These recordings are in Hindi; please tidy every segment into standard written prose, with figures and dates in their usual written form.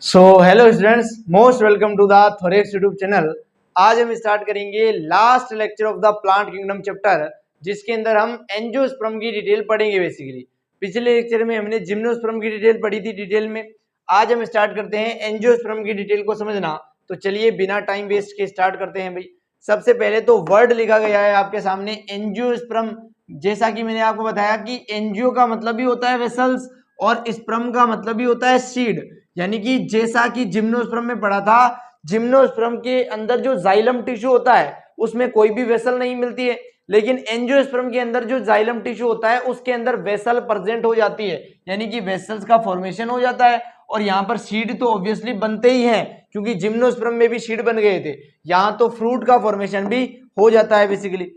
So hello students, most welcome to the Thorax YouTube channel. आज हम स्टार्ट करेंगे last lecture of the plant kingdom chapter, जिसके अंदर हम एंजियोस्पर्म की डिटेल पढ़ेंगे। बेसिकली पिछले लेक्चर में हमने जिम्नोस्पर्म की डिटेल पढ़ी थी डिटेल में। आज हम स्टार्ट करते हैं एंजियोस्पर्म की डिटेल को समझना। तो चलिए बिना टाइम वेस्ट के स्टार्ट करते हैं भाई। सबसे पहले तो वर्ड लिखा गया है आपके सामने एंजियोस्पर्म। जैसा कि मैंने आपको बताया कि एंजियो का मतलब भी होता है वेसल्स और स्पर्म का मतलब भी होता है सीड। यानी कि जैसा कि जिम्नोस्पर्म में पढ़ा था, जिम्नोस्पर्म के अंदर जो जाइलम टिश्यू होता है उसमें कोई भी वेसल नहीं मिलती है, लेकिन एंजियोस्पर्म के अंदर जो जाइलम टिश्यू होता है उसके अंदर वेसल प्रेजेंट हो जाती है, यानी कि वेसल्स का फॉर्मेशन हो जाता है। और यहाँ पर सीड तो ऑब्वियसली बनते ही हैं, क्योंकि जिम्नोस्पर्म में भी सीड बन गए थे। यहाँ तो फ्रूट का फॉर्मेशन भी हो जाता है। Basically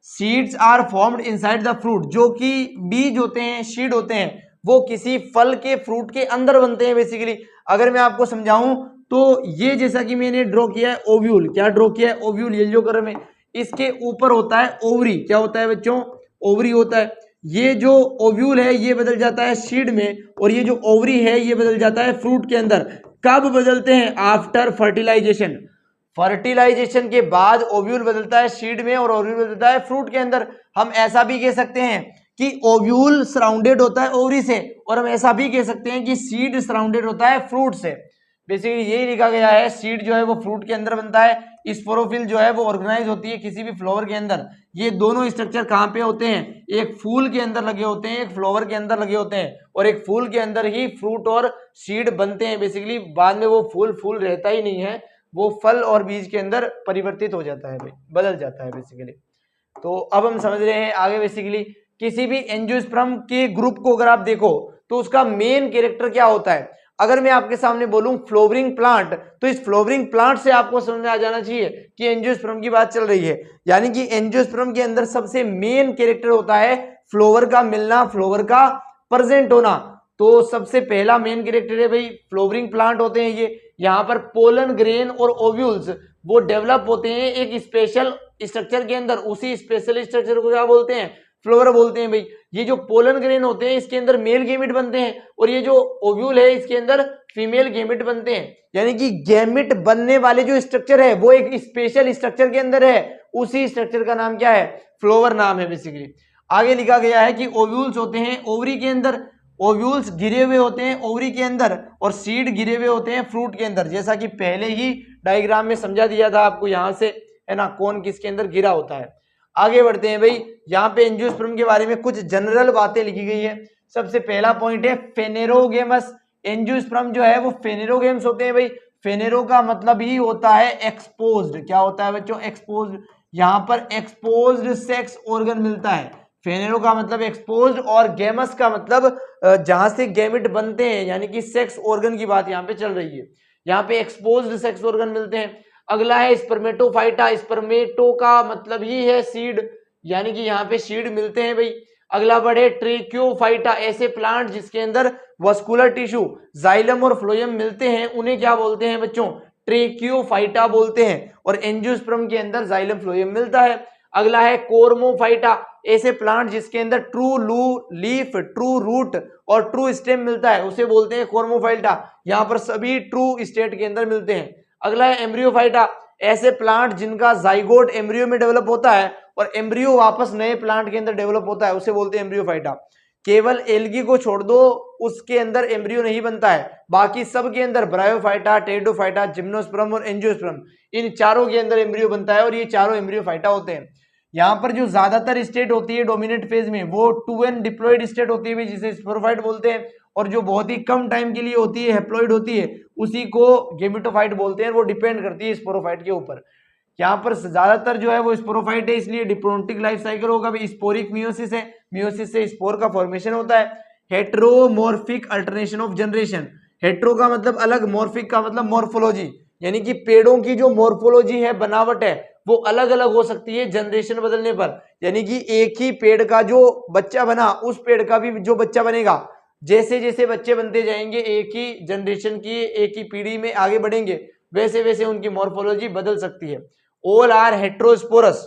seeds are formed inside the fruit, जो कि बीज होते हैं, सीड होते हैं, वो किसी फल के फ्रूट के अंदर बनते हैं। बेसिकली अगर मैं आपको समझाऊं तो ये जैसा कि मैंने ड्रॉ किया है ओव्यूल, क्या ड्रॉ किया है ओव्यूल, येलो कलर में। इसके ऊपर होता है ओवरी, क्या होता है बच्चों, ओवरी होता है। ये जो ओव्यूल है ये बदल जाता है सीड में, और ये जो ओवरी है ये बदल जाता है फ्रूट के अंदर। कब बदलते हैं? After fertilisation. फर्टिलाइजेशन के बाद ओव्यूल बदलता है सीड में और ओव्यूल बदलता है फ्रूट के अंदर। हम ऐसा भी कह सकते हैं कि ओव्यूल सराउंडेड होता है ओवरी से, और हम ऐसा भी कह सकते हैं कि सीड सराउंडेड होता है फ्रूट से। बेसिकली यही लिखा गया है, सीड जो है वो फ्रूट के अंदर बनता है, स्पोरोफिल जो है वो ऑर्गेनाइज होती है किसी भी फ्लावर के अंदर। ये दोनों स्ट्रक्चर कहाँ पे होते हैं? एक फूल के अंदर लगे होते हैं, एक फ्लावर के अंदर लगे होते हैं, और एक फूल के अंदर ही फ्रूट और सीड बनते हैं। बेसिकली बाद में वो फूल रहता ही नहीं है, वो फल और बीज के अंदर परिवर्तित हो जाता है भाई, बदल जाता है बेसिकली। तो अब हम समझ रहे हैं आगे। बेसिकली किसी भी एंजियोस्पर्म के ग्रुप को अगर आप देखो तो उसका मेन कैरेक्टर क्या होता है। अगर मैं आपके सामने बोलूं फ्लोवरिंग प्लांट, तो इस फ्लोवरिंग प्लांट से आपको समझ में आ जाना चाहिए कि एंजियोस्पर्म की बात चल रही है। यानी कि एंजियोस्पर्म के अंदर सबसे मेन कैरेक्टर होता है फ्लोवर का मिलना, फ्लोवर का प्रेजेंट होना। तो सबसे पहला मेन कैरेक्टर है भाई, फ्लोवरिंग प्लांट होते हैं ये। यहाँ पर पोलन ग्रेन और ओव्यूल्स वो डेवलप होते हैं एक स्पेशल स्ट्रक्चर के अंदर। उसी स्पेशल स्ट्रक्चर को क्या बोलते हैं? फ्लोवर बोलते हैं भाई। ये जो पोलन ग्रेन होते हैं इसके अंदर मेल गैमेट बनते हैं, और ये जो ओव्यूल है इसके अंदर फीमेल गैमेट बनते हैं। यानी कि गैमेट बनने वाले जो स्ट्रक्चर है वो एक स्पेशल स्ट्रक्चर के अंदर है, उसी स्ट्रक्चर का नाम क्या है? फ्लोवर नाम है। बेसिकली आगे लिखा गया है कि ओव्यूल्स होते हैं ओवरी के अंदर, ओव्यूल्स गिरे हुए होते हैं ओवरी के अंदर, और सीड गिरे हुए होते हैं फ्रूट के अंदर। जैसा कि पहले ही डायग्राम में समझा दिया था आपको, यहां से है ना, कौन किसके अंदर गिरा होता है। आगे बढ़ते हैं भाई। यहाँ पे एंजियोस्पर्म के बारे में कुछ जनरल बातें लिखी गई है। सबसे पहला पॉइंट है फेनेरोगेमस। एंजियोस्पर्म जो है वो फेनेरोगेम्स होते हैं भाई। फेनेरो का मतलब ही होता है एक्सपोज्ड। क्या होता है बच्चों? एक्सपोज्ड। यहाँ पर एक्सपोज्ड सेक्स ऑर्गन मिलता है। फेनेरो का मतलब एक्सपोज्ड, और गेमस का मतलब जहां से गैमेट बनते हैं, यानी कि सेक्स ऑर्गन की बात यहाँ पे चल रही है। यहाँ पे एक्सपोज्ड सेक्स ऑर्गन मिलते हैं। अगला है स्पर्मेटोफाइटा। स्पर्मेटो का मतलब ही है सीड, यानी कि यहाँ पे सीड मिलते हैं भाई। अगला वर्ड है ट्रेक्योफाइटा। ऐसे प्लांट जिसके अंदर वस्कुलर टिश्यू, जाइलम और फ्लोएम मिलते हैं उन्हें क्या बोलते हैं बच्चों? ट्रेक्योफाइटा बोलते हैं। और एंजियोस्पर्म के अंदर जाइलम फ्लोएम मिलता है। अगला है कोर्मोफाइटा। ऐसे प्लांट जिसके अंदर ट्रू लीफ, ट्रू रूट और ट्रू स्टेम मिलता है उसे बोलते हैं कोर्मोफाइटा। यहाँ पर सभी ट्रू स्टेट के अंदर मिलते हैं। अगला है एम्ब्रियोफाइटा। ऐसे प्लांट जिनका जाइगोट एम्ब्रियो में डेवलप होता है और एम्ब्रियो वापस नए प्लांट के अंदर डेवलप होता है, उसे बोलते हैं एम्ब्रियोफाइटा। केवल एल्गी को छोड़ दो, उसके अंदर एम्ब्रियो नहीं बनता है, बाकी सब के अंदर ब्रायोफाइटा, टेरिडोफाइटा, जिम्नोस्पर्म और एंजियोस्पर्म, इन चारों के अंदर एम्ब्रियो बनता है, और ये चारों एम्ब्रियोफाइटा होते हैं। यहाँ पर जो ज्यादातर स्टेट होती है डोमिनेंट फेज में वो 2n डिप्लॉयड स्टेट होती है जिसे स्पोरोफाइट बोलते हैं, और जो बहुत ही कम टाइम के लिए होती है हेप्लॉइड होती है उसी को गेमेटोफाइट बोलते हैं। वो डिपेंड करती है स्पोरोफाइट के ऊपर। यहाँ पर ज्यादातर जो है वो स्पोरोफाइट है, इसलिए डिप्लोन्टिक लाइफ साइकिल होगा। स्पोरिक मियोसिस है, मियोसिस से स्पोर का फॉर्मेशन होता है। Heteromorphic alternation of generation. Hetero का मतलब अलग, मॉर्फिक का मतलब मॉर्फोलॉजी, यानी कि पेड़ों की जो मॉर्फोलॉजी है, बनावट है, वो अलग अलग हो सकती है जनरेशन बदलने पर। यानी कि एक ही पेड़ का जो बच्चा बना उस पेड़ का भी जो बच्चा बनेगा, जैसे जैसे बच्चे बनते जाएंगे एक ही जनरेशन की, एक ही पीढ़ी में आगे बढ़ेंगे, वैसे वैसे उनकी मॉर्फोलॉजी बदल सकती है। All are heterosporous.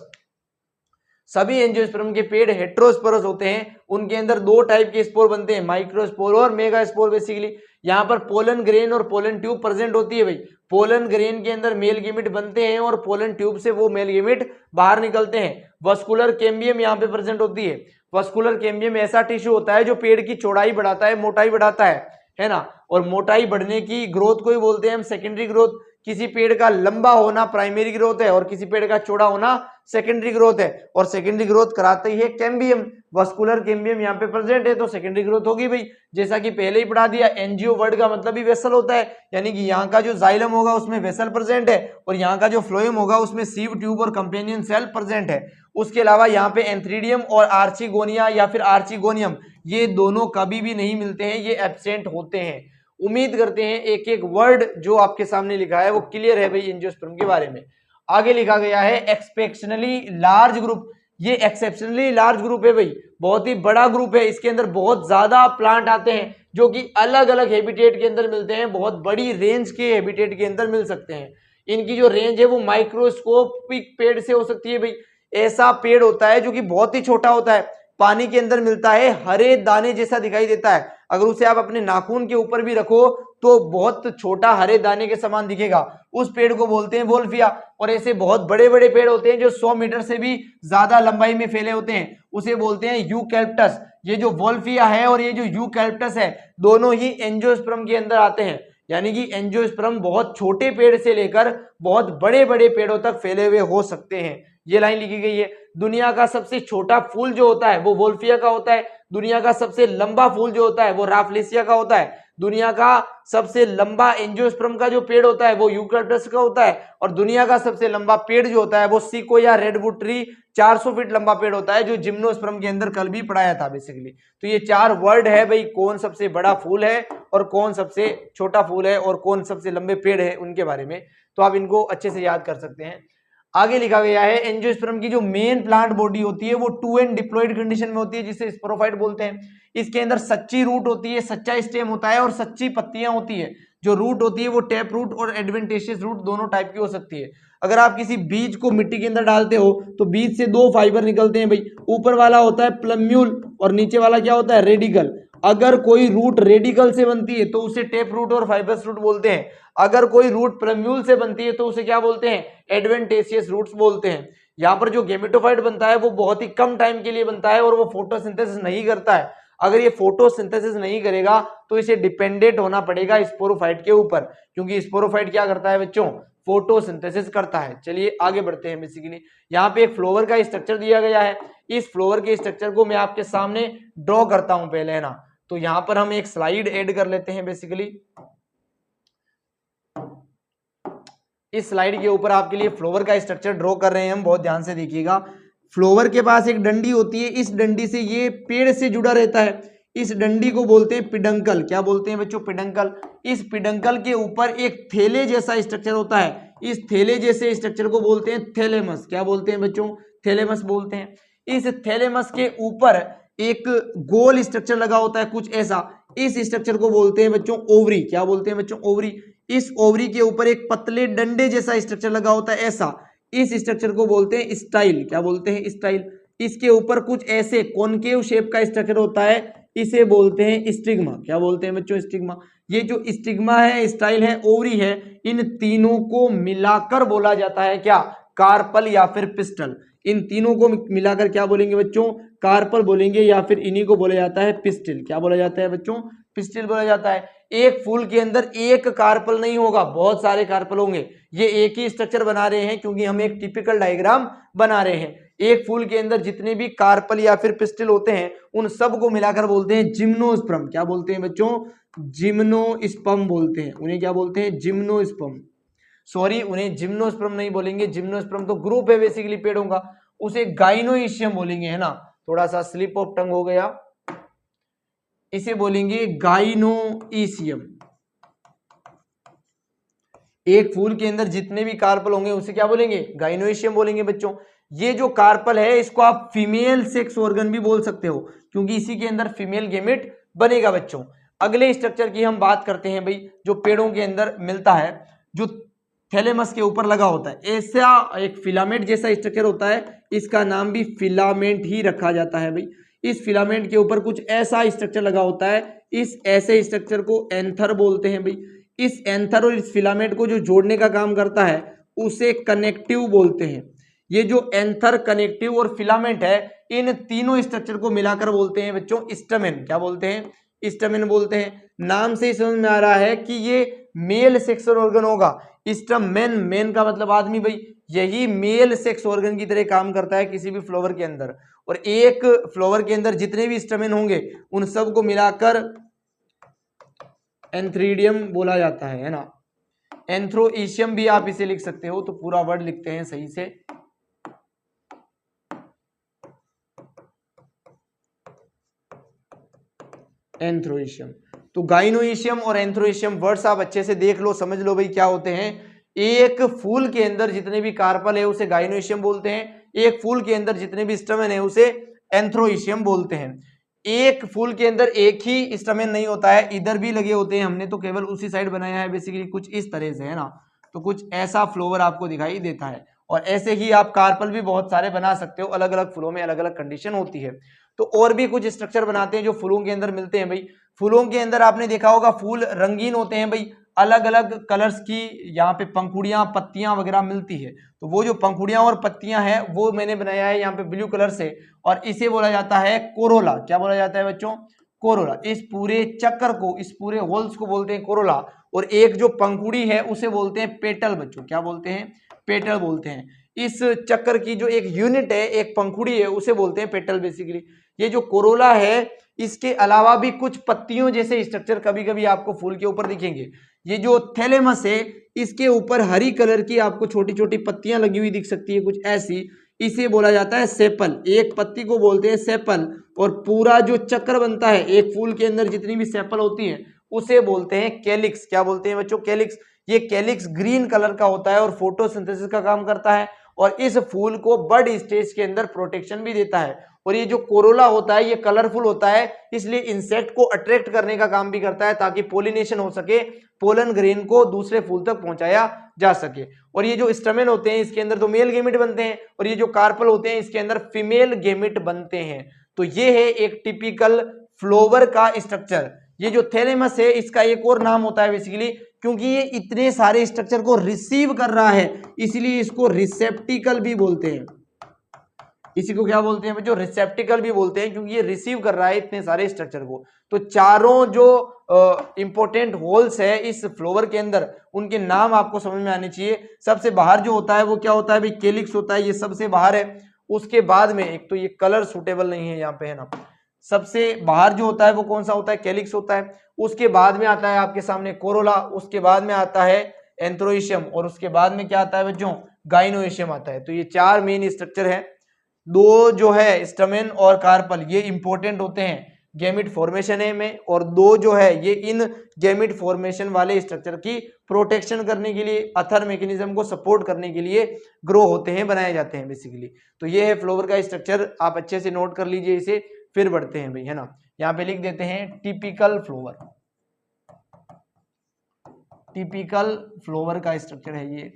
सभी एंजियोस्पर्म के पेड़ हेट्रोस्पोरस होते हैं। उनके अंदर दो टाइप के स्पोर बनते हैं, माइक्रोस्पोर और मेगास्पोर। बेसिकली यहाँ पर पोलन ग्रेन और पोलन ट्यूब प्रेजेंट होती है भाई। पोलन ग्रेन के अंदर मेल गेमिट बनते हैं और पोलन ट्यूब से वो मेल गेमिट बाहर निकलते हैं। वस्कुलर कैम्बियम यहाँ पे प्रेजेंट होती है। वस्कुलर कैम्बियम ऐसा टिश्यू होता है जो पेड़ की चौड़ाई बढ़ाता है, मोटाई बढ़ाता है ना। और मोटाई बढ़ने की ग्रोथ को ही बोलते हैं हम सेकेंडरी ग्रोथ। किसी पेड़ का लंबा होना प्राइमरी ग्रोथ है और किसी पेड़ का चौड़ा होना सेकेंडरी ग्रोथ है। और सेकेंडरी ग्रोथ कराते ही है कैम्बियम, वस्कुलर कैम्बियम यहाँ पे प्रेजेंट है तो सेकेंडरी ग्रोथ होगी भाई। जैसा कि पहले ही पढ़ा दिया, एनजीओ वर्ड का मतलब ही वेसल होता है, यानी कि यहाँ का जो जाइलम होगा उसमें वेसल प्रेजेंट है और यहाँ का जो फ्लोएम होगा उसमें सीव ट्यूब और कंपेनियन सेल प्रेजेंट है। उसके अलावा यहाँ पे एंथ्रीडियम और आर्चिगोनिया या फिर आर्चिगोनियम ये दोनों कभी भी नहीं मिलते हैं, ये एब्सेंट होते हैं। उम्मीद करते हैं एक एक वर्ड जो आपके सामने लिखा है वो क्लियर है भाई एंजियोस्पर्म के बारे में। आगे लिखा गया है एक्सेप्शनली लार्ज ग्रुप। ये एक्सेप्शनली लार्ज ग्रुप है भाई, बहुत ही बड़ा ग्रुप है। इसके अंदर बहुत ज्यादा प्लांट आते हैं जो कि अलग अलग हैबिटेट के अंदर मिलते हैं, बहुत बड़ी रेंज के हैबिटेट के अंदर मिल सकते हैं। इनकी जो रेंज है वो माइक्रोस्कोपिक पेड़ से हो सकती है भाई। ऐसा पेड़ होता है जो कि बहुत ही छोटा होता है, पानी के अंदर मिलता है, हरे दाने जैसा दिखाई देता है। अगर उसे आप अपने नाखून के ऊपर भी रखो तो बहुत छोटा हरे दाने के समान दिखेगा। उस पेड़ को बोलते हैं वोल्फिया। और ऐसे बहुत बड़े बड़े पेड़ होते हैं जो 100 मीटर से भी ज्यादा लंबाई में फैले होते हैं, उसे बोलते हैं यूकैलिप्टस। ये जो वोल्फिया है और ये जो यूकैलिप्टस है दोनों ही एंजियोस्पर्म के अंदर आते हैं। यानी कि एंजियोस्पर्म बहुत छोटे पेड़ से लेकर बहुत बड़े बड़े पेड़ों तक फैले हुए हो सकते हैं। ये लाइन लिखी गई है। दुनिया का सबसे छोटा फूल जो होता है वो वोल्फिया का होता है। दुनिया का सबसे लंबा फूल जो होता है वो राफ्लेसिया का होता है। दुनिया का सबसे लंबा एंजियोस्पर्म का जो पेड़ होता है वो यूकैलिप्टस का होता है। और दुनिया का सबसे लंबा पेड़ जो होता है वो सिकोया रेडवुड ट्री 400 फीट लंबा पेड़ होता है, जो जिम्नोस्पर्म के अंदर कल भी पढ़ाया था बेसिकली। तो ये 4 वर्ड है भाई, कौन सबसे बड़ा फूल है और कौन सबसे छोटा फूल है और कौन सबसे लंबे पेड़ है उनके बारे में, तो आप इनको अच्छे से याद कर सकते हैं। आगे लिखा गया है एंजियोस्पर्म की जो मेन प्लांट बॉडी होती है वो 2 एंड डिप्लॉइड कंडीशन में होती है, जिसे स्पोरोफाइट बोलते हैं। इसके अंदर सच्ची रूट होती है, सच्चा स्टेम होता है और सच्ची पत्तियां होती है। जो रूट होती है वो टैप रूट और एडवेंटेशियस रूट दोनों टाइप की हो सकती है। अगर आप किसी बीज को मिट्टी के अंदर डालते हो तो बीज से 2 फाइबर निकलते हैं भाई। ऊपर वाला होता है प्लम्यूल और नीचे वाला क्या होता है, रेडिकल। अगर कोई रूट रेडिकल से बनती है तो उसे टेप रूट और फाइबरस रूट बोलते हैं। अगर कोई रूट प्लम्यूल से बनती है तो उसे क्या बोलते हैं, एडवेंटेशियस रूट्स बोलते हैं। यहाँ पर जो गेमेटोफाइट बनता है वो बहुत ही कम टाइम के लिए बनता है और वो फोटोसिंथेसिस नहीं करता है। अगर ये फोटोसिंथेसिस नहीं करेगा तो इसे डिपेंडेंट होना पड़ेगा स्पोरोफाइट के ऊपर, क्योंकि स्पोरोफाइट क्या करता है बच्चों, फोटोसिंथेसिस करता है। चलिए आगे बढ़ते हैं। बेसिकली यहाँ पे एक फ्लावर का स्ट्रक्चर दिया गया है। इस फ्लावर के स्ट्रक्चर को मैं आपके सामने ड्रॉ करता हूं पहले, है ना। तो यहाँ पर हम एक स्लाइड ऐड कर लेते हैं। बेसिकली इस स्लाइड के ऊपर आपके लिए फ्लावर का स्ट्रक्चर ड्रॉ कर रहे हैं हम, बहुत ध्यान से देखिएगा। फ्लावर के पास एक डंडी होती है, इस डंडी से ये पेड़ से जुड़ा रहता है। इस डंडी को बोलते हैं पिडंकल। क्या बोलते हैं बच्चों, पिडंकल। इस पिडंकल के ऊपर एक थैले जैसा स्ट्रक्चर होता है, इस थैले जैसे स्ट्रक्चर को बोलते हैं थैलेमस। क्या बोलते हैं बच्चों, थैलेमस बोलते हैं। इस थैलेमस के ऊपर एक गोल स्ट्रक्चर लगा होता है कुछ ऐसा, इस स्ट्रक्चर को बोलते हैं बच्चों ओवरी। क्या बोलते हैं बच्चों, ओवरी। इस ओवरी के ऊपर एक पतले डंडे जैसा स्ट्रक्चर लगा होता है ऐसा, इस स्ट्रक्चर को बोलते हैं स्टाइल। क्या बोलते हैं, स्टाइल। इसके ऊपर कुछ ऐसे कॉनकेव शेप का स्ट्रक्चर होता है, इसे बोलते हैं स्टिग्मा। क्या बोलते हैं बच्चों, स्टिग्मा। ये जो स्टिग्मा है, स्टाइल है, ओवरी है, इन तीनों को मिलाकर बोला जाता है क्या, कार्पल या फिर पिस्टल। इन तीनों को मिलाकर क्या बोलेंगे बच्चों, कार्पल बोलेंगे या फिर इन्हीं को बोला जाता है पिस्टिल। क्या बोला जाता है बच्चों, पिस्टिल बोला जाता है। एक फूल के अंदर एक कार्पल नहीं होगा, बहुत सारे कार्पल होंगे। ये एक ही स्ट्रक्चर बना रहे हैं क्योंकि हम एक टिपिकल डायग्राम बना रहे हैं। एक फूल के अंदर जितने भी कार्पल या फिर पिस्टिल होते हैं उन सब को मिलाकर बोलते हैं जिम्नोस्पर्म। क्या बोलते हैं बच्चों, जिम्नोस्पर्म बोलते हैं। उन्हें क्या बोलते हैं, जिम्नोस्पर्म। सॉरी, उन्हें जिम्नोस्पर्म नहीं बोलेंगे, जिम्नोस्पर्म तो ग्रुप है बेसिकली पेड़ों का, उसे गाइनोइशियम बोलेंगे, है ना। थोड़ा सा स्लिप ऑफ टंग हो गया, इसे बोलेंगे गाइनोइशियम। एक फूल के अंदर जितने भी कार्पल होंगे उसे क्या बोलेंगे, गाइनोइशियम बोलेंगे बच्चों। ये जो कार्पल है इसको आप फीमेल सेक्स ऑर्गन भी बोल सकते हो क्योंकि इसी के अंदर फीमेल गेमेट बनेगा बच्चों। अगले स्ट्रक्चर की हम बात करते हैं भाई, जो पेड़ों के अंदर मिलता है, जो थैलेमस के ऊपर लगा होता है, ऐसा एक फिलामेंट जैसा स्ट्रक्चर होता है, इसका नाम भी फिलामेंट ही रखा जाता है भाई। इस फिलामेंट के ऊपर कुछ ऐसा स्ट्रक्चर लगा होता है, इस ऐसे स्ट्रक्चर को एंथर बोलते हैं भाई। इस एंथर और इस फिलामेंट को जो जोड़ने का काम करता है उसे कनेक्टिव बोलते हैं। ये जो एंथर, कनेक्टिव और फिलामेंट है, इन तीनों स्ट्रक्चर को मिलाकर बोलते हैं बच्चों स्टैमेन। क्या बोलते हैं? स्टैमेन बोलते हैं। नाम से ही समझ में आ रहा है कि ये मेल सेक्सुअल ऑर्गन होगा। स्टैमेन, मेन का मतलब आदमी भाई, यही मेल सेक्स ऑर्गन की तरह काम करता है किसी भी फ्लावर के अंदर। और एक फ्लावर के अंदर जितने भी स्टैमेन होंगे उन सब को मिलाकर एंथ्रीडियम बोला जाता है ना। एंथ्रोइशियम भी आप इसे लिख सकते हो, तो पूरा वर्ड लिखते हैं सही से। एंथ्रोइशियम। तो गाइनोइशियम और एंथ्रोइशियम वर्ड्स आप अच्छे से देख लो, समझ लो भाई क्या होते हैं। एक फूल के अंदर जितने भी कार्पल है उसे गाइनोइशियम बोलते हैं। एक फूल के अंदर जितने भी स्टैमेन है उसे एंथ्रोइशियम बोलते हैं। एक फूल के अंदर एक ही स्टैमेन नहीं होता है, इधर भी लगे होते हैं। हमने तो केवल उसी साइड बनाया है बेसिकली, कुछ इस तरह से है ना। तो कुछ ऐसा फ्लावर आपको दिखाई देता है। और ऐसे ही आप कार्पल भी बहुत सारे बना सकते हो, अलग अलग फूलों में अलग अलग कंडीशन होती है। तो और भी कुछ स्ट्रक्चर बनाते हैं जो फूलों के अंदर मिलते हैं भाई। फूलों के अंदर आपने देखा होगा फूल रंगीन होते हैं भाई, अलग अलग कलर्स की यहाँ पे पंखुड़ियां, पत्तियां वगैरह मिलती है। तो वो जो पंखुड़ियां और पत्तियां हैं वो मैंने बनाया है यहाँ पे ब्लू कलर से, और इसे बोला जाता है कोरोला। क्या बोला जाता है बच्चों? कोरोला। इस पूरे चक्कर को, इस पूरे होल्स को बोलते हैं कोरोला। और एक जो पंखुड़ी है उसे बोलते हैं पेटल बच्चों। क्या बोलते हैं? पेटल बोलते हैं। इस चक्कर की जो एक यूनिट है, एक पंखुड़ी है, उसे बोलते हैं पेटल बेसिकली। ये जो कोरोला है, इसके अलावा भी कुछ पत्तियों जैसे स्ट्रक्चर कभी कभी आपको फूल के ऊपर दिखेंगे। ये जो थैलेमस है, इसके ऊपर हरी कलर की आपको छोटी छोटी पत्तियां लगी हुई दिख सकती है, कुछ ऐसी। इसे बोला जाता है सेपल। एक पत्ती को बोलते हैं सेपल। और पूरा जो चक्र बनता है एक फूल के अंदर, जितनी भी सेपल होती है, उसे बोलते हैं कैलिक्स। क्या बोलते हैं बच्चों? कैलिक्स। ये कैलिक्स ग्रीन कलर का होता है और फोटोसिंथेसिस का काम करता है, और इस फूल को बड स्टेज के अंदर प्रोटेक्शन भी देता है। और ये जो कोरोला होता है ये कलरफुल होता है, इसलिए इंसेक्ट को अट्रैक्ट करने का काम भी करता है ताकि पोलिनेशन हो सके, पोलन ग्रेन को दूसरे फूल तक पहुंचाया जा सके। और ये जो स्टैमेन होते हैं इसके अंदर तो मेल गेमिट बनते हैं, और ये जो कार्पल होते हैं इसके अंदर फीमेल गेमिट बनते हैं। तो ये है एक टिपिकल फ्लावर का स्ट्रक्चर। ये जो थैलेमस है इसका एक और नाम होता है बेसिकली, क्योंकि ये इतने सारे स्ट्रक्चर को रिसीव कर रहा है इसलिए इसको रिसेप्टिकल भी बोलते हैं। इसी को क्या बोलते हैं बच्चों? रिसेप्टिकल भी बोलते हैं, क्योंकि ये रिसीव कर रहा है इतने सारे स्ट्रक्चर को। तो चारों जो इंपॉर्टेंट होल्स है इस फ्लावर के अंदर, उनके नाम आपको समझ में आने चाहिए। सबसे बाहर जो होता है वो क्या होता है भाई? कैलिक्स होता है, ये सबसे बाहर है। उसके बाद में एक तो ये कलर सूटेबल नहीं है यहाँ पे है ना, सबसे बाहर जो होता है वो कौन सा होता है? कैलिक्स होता है। उसके बाद में आता है आपके सामने कोरोला, उसके बाद में आता है एंथ्रोइशियम, और उसके बाद में क्या आता है बच्चों? गाइनोइशियम आता है। तो ये चार मेन स्ट्रक्चर है। दो जो है स्टैमेन और कार्पल, ये इंपॉर्टेंट होते हैं गैमिट फॉर्मेशन में, और दो जो है ये इन गैमिट फॉर्मेशन वाले स्ट्रक्चर की प्रोटेक्शन करने के लिए, अथर मैकेनिज्म को सपोर्ट करने के लिए ग्रो होते हैं, बनाए जाते हैं बेसिकली। तो ये है फ्लावर का स्ट्रक्चर, आप अच्छे से नोट कर लीजिए इसे। फिर बढ़ते हैं भाई है ना, यहाँ पे लिख देते हैं टिपिकल फ्लावर। टिपिकल फ्लावर का स्ट्रक्चर है ये।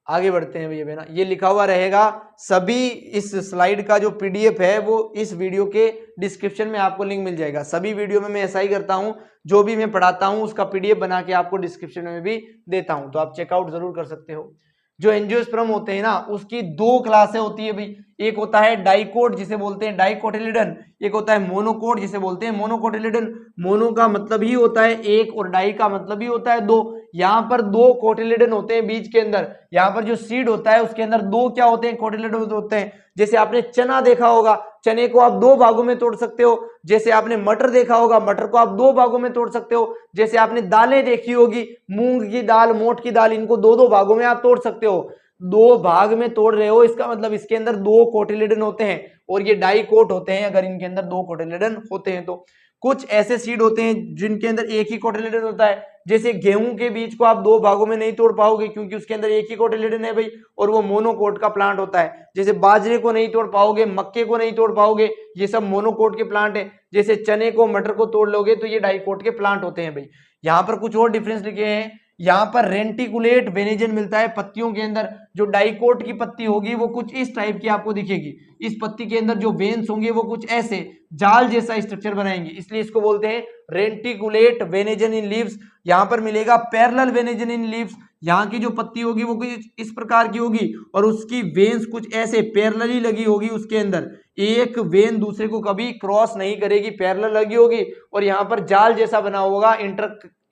आगे बढ़ते हैं भैया ना, ये लिखा हुआ रहेगा सभी। इस स्लाइड का जो पीडीएफ है वो इस वीडियो के डिस्क्रिप्शन में आपको लिंक मिल जाएगा। सभी वीडियो में मैं ऐसा ही करता हूं, जो भी मैं पढ़ाता हूं उसका पीडीएफ बना के आपको डिस्क्रिप्शन में भी देता हूं, तो आप चेकआउट जरूर कर सकते हो। जो एंजियोस्पर्म होते हैं ना, उसकी दो क्लासें होती है भाई। एक होता है डाइकोट जिसे बोलते हैं डाइकोटिलिडन, एक होता है मोनोकोट जिसे बोलते हैं मोनोकोटिलिडन। मोनो का मतलब ही होता है एक और डाई का मतलब ही होता है दो। यहाँ पर दो कोटिलिडन होते हैं बीज के अंदर। यहाँ पर जो सीड होता है उसके अंदर दो क्या होते हैं? कोटिलिडन होते हैं। जैसे आपने चना देखा होगा, चने को आप दो भागों में तोड़ सकते हो। जैसे आपने मटर देखा होगा, मटर को आप दो भागों में तोड़ सकते हो। जैसे आपने दालें देखी होगी, मूंग की दाल, मोट की दाल, इनको दो दो भागों में आप तोड़ सकते हो। दो भाग में तोड़ रहे हो, इसका मतलब इसके अंदर दो कोटिलिडन होते हैं, और ये डाइकोट होते हैं अगर इनके अंदर दो कोटिलिडन होते हैं तो। कुछ ऐसे सीड होते हैं जिनके अंदर एक ही कोटिलिडन होता है। जैसे गेहूं के बीज को आप दो भागों में नहीं तोड़ पाओगे क्योंकि उसके अंदर एक ही कोटिलिडन है भाई, और वो मोनोकोट का प्लांट होता है। जैसे बाजरे को नहीं तोड़ पाओगे, मक्के को नहीं तोड़ पाओगे, ये सब मोनोकोट के प्लांट है। जैसे चने को, मटर को तोड़ लोगे तो ये डाइकोट के प्लांट होते हैं भाई। यहाँ पर कुछ और डिफरेंस लिखे हैं। यहाँ पर रेंटिकुलेट वेनेजन मिलता है पत्तियों के अंदर। जो डाइकोट की पत्ती होगी वो कुछ इस टाइप की आपको दिखेगी। इस पत्ती के अंदर जो वेन्स होंगे वो कुछ ऐसे जाल जैसा स्ट्रक्चर बनाएंगे, इसलिए इसको बोलते हैं रेंटिकुलेट वेनेजन इन लीव्स। यहाँ पर मिलेगा पैरेलल वेनेजन इन लीव्स। यहाँ की जो पत्ती होगी वो कुछ इस प्रकार की होगी और उसकी वेन्स कुछ ऐसे पैरेलली लगी होगी उसके अंदर। एक वेन दूसरे को कभी क्रॉस नहीं करेगी, पैरेलल लगी होगी और यहाँ पर जाल जैसा बना होगा,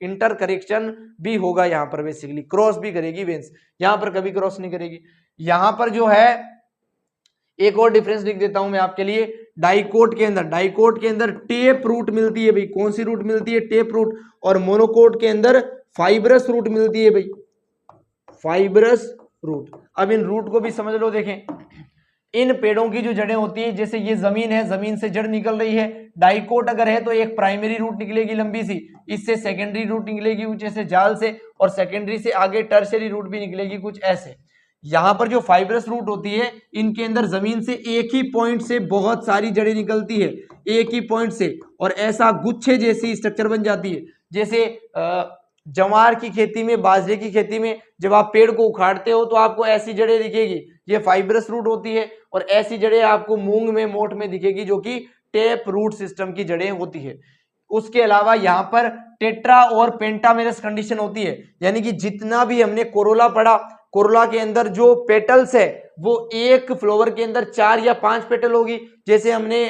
इंटर करेक्शन भी होगा। यहाँ पर बेसिकली क्रॉस भी करेगी वेन्स, यहाँ पर कभी क्रॉस नहीं करेगी। यहाँ पर जो है एक और डिफरेंस लिख देता हूं मैं आपके लिए। डाइकोट के अंदर टेप रूट मिलती है भाई। कौन सी रूट मिलती है? Tap root. और मोनोकोट के अंदर फाइब्रस रूट मिलती है भाई, फाइब्रस रूट। अब इन रूट को भी समझ लो। देखें, इन पेड़ों की जो जड़ें होती हैं, जैसे ये जमीन है, जमीन से जड़ निकल रही है। डाइकोट अगर है तो एक प्राइमरी रूट निकलेगी लंबी सी, इससे सेकेंडरी रूट निकलेगी कुछ ऐसे जाल से, और सेकेंडरी से आगे टर्शियरी रूट भी निकलेगी कुछ ऐसे। यहाँ पर जो फाइब्रस रूट होती है, इनके अंदर जमीन से एक ही पॉइंट से बहुत सारी जड़ें निकलती है, एक ही पॉइंट से, और ऐसा गुच्छे जैसी स्ट्रक्चर बन जाती है। जैसे जवार की खेती में, बाजरे की खेती में जब आप पेड़ को उखाड़ते हो तो आपको ऐसी जड़ें दिखेगी, ये फाइब्रस रूट होती है। और ऐसी जड़ें आपको मूंग में, मोठ में दिखेगी, जो कि टेप रूट सिस्टम की जड़ें होती है। उसके अलावा यहाँ पर टेट्रा और पेंटामेरस कंडीशन होती है, यानी कि जितना भी हमने कोरोला पढ़ा, कोरोला के अंदर जो पेटल्स है वो एक फ्लावर के अंदर 4 या 5 पेटल होगी। जैसे हमने